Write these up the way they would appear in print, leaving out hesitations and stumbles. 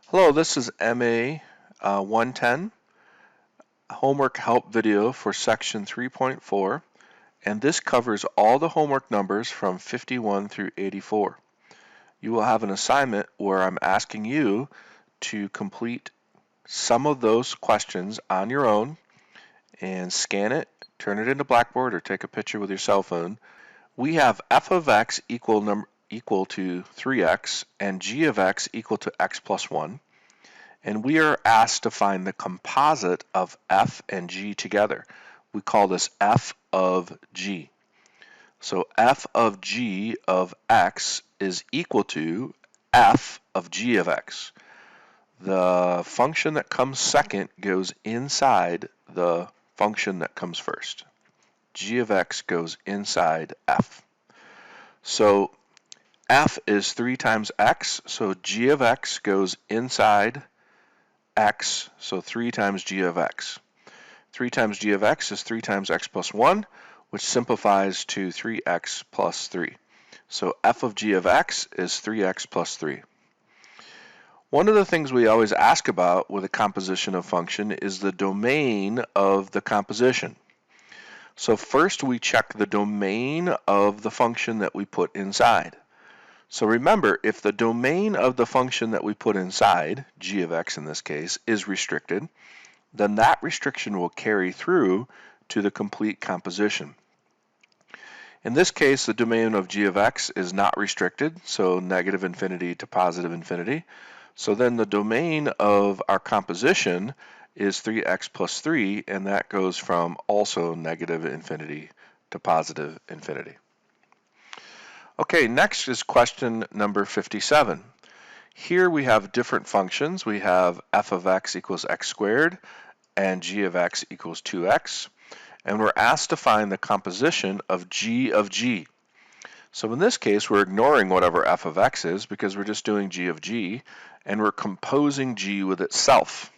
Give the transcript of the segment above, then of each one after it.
Hello, this is MA 110 homework help video for section 3.4, and this covers all the homework numbers from 51 through 84. You will have an assignment where I'm asking you to complete some of those questions on your own and scan it, turn it into Blackboard, or take a picture with your cell phone. We have f of x equal to 3x and g of x equal to x plus 1. And we are asked to find the composite of f and g together. We call this f of g. So f of g of x is equal to f of g of x. The function that comes second goes inside the function that comes first. G of x goes inside f. So f is 3 times x, so g of x goes inside x, so 3 times g of x. 3 times g of x is 3 times x plus 1, which simplifies to 3x plus 3. So f of g of x is 3x plus 3. One of the things we always ask about with a composition of function is the domain of the composition. So first we check the domain of the function that we put inside. So remember, if the domain of the function that we put inside, g of x in this case, is restricted, then that restriction will carry through to the complete composition. In this case, the domain of g of x is not restricted, so negative infinity to positive infinity. So then the domain of our composition is 3x plus 3, and that goes from also negative infinity to positive infinity. Okay, next is question number 57. Here we have different functions. We have f of x equals x squared and g of x equals 2x. And we're asked to find the composition of g of g. So in this case, we're ignoring whatever f of x is because we're just doing g of g, and we're composing g with itself.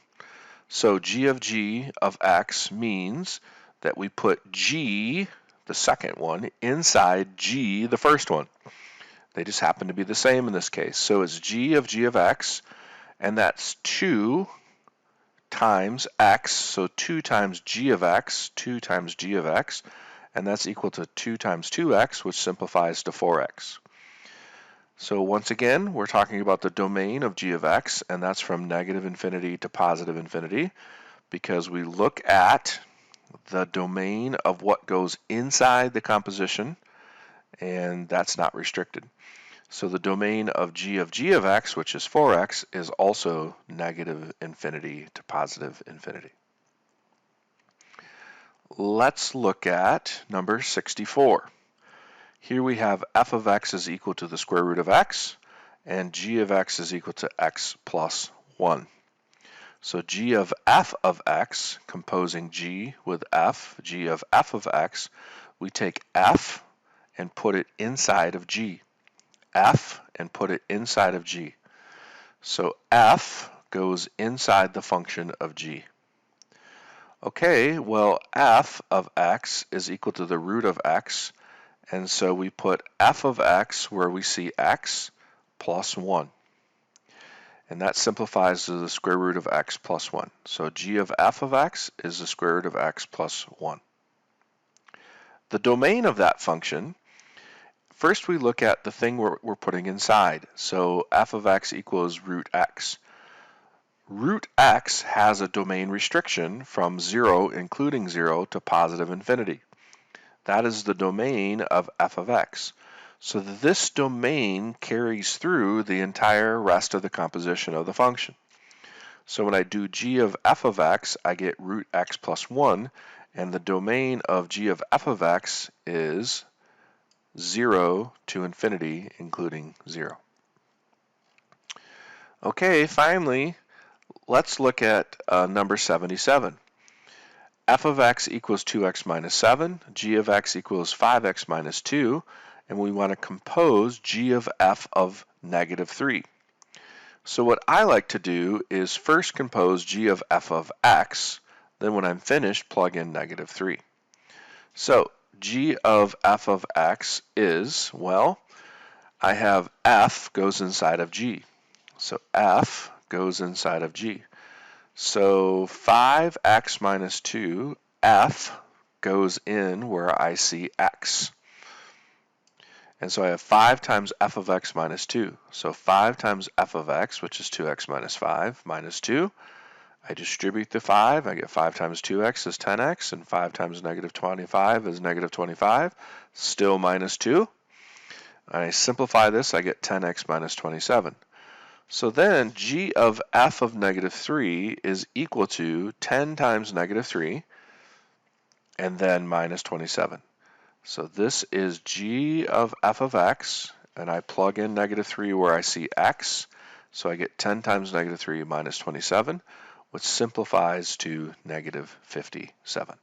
So g of x means that we put g, the second one, inside g, the first one. They just happen to be the same in this case. So it's g of x, and that's 2 times x, so 2 times g of x, 2 times g of x, and that's equal to 2 times 2x, which simplifies to 4x. So once again, we're talking about the domain of g of x, and that's from negative infinity to positive infinity, because we look at the domain of what goes inside the composition, and that's not restricted. So the domain of g of x, which is 4x, is also negative infinity to positive infinity. Let's look at number 64. Here we have f of x is equal to the square root of x, and g of x is equal to x plus 1. So g of f of x, composing g with f, g of f of x, we take f and put it inside of g. F and put it inside of g. So f goes inside the function of g. Okay, well, f of x is equal to the root of x, and so we put f of x where we see x plus 1. And that simplifies to the square root of x plus 1. So g of f of x is the square root of x plus 1. The domain of that function, first we look at the thing we're putting inside. So f of x equals root x. Root x has a domain restriction from 0, including 0, to positive infinity. That is the domain of f of x. So this domain carries through the entire rest of the composition of the function. So when I do g of f of x, I get root x plus 1, and the domain of g of f of x is 0 to infinity, including 0. Okay, finally, let's look at number 77. F of x equals 2x minus 7, g of x equals 5x minus 2, and we want to compose g of f of negative 3. So what I like to do is first compose g of f of x, then when I'm finished, plug in negative 3. So g of f of x is, well, I have f goes inside of g. So f goes inside of G. So 5x minus 2, F, goes in where I see x. And so I have 5 times f of x minus 2. So 5 times f of x, which is 2x minus 5, minus 2. I distribute the 5. I get 5 times 2x is 10x, and 5 times negative 25 is negative 25. Still minus 2. I simplify this, I get 10x minus 27. So then g of f of negative 3 is equal to 10 times negative 3, and then minus 27. So this is g of f of x, and I plug in negative 3 where I see x. So I get 10 times negative 3 minus 27, which simplifies to negative 57.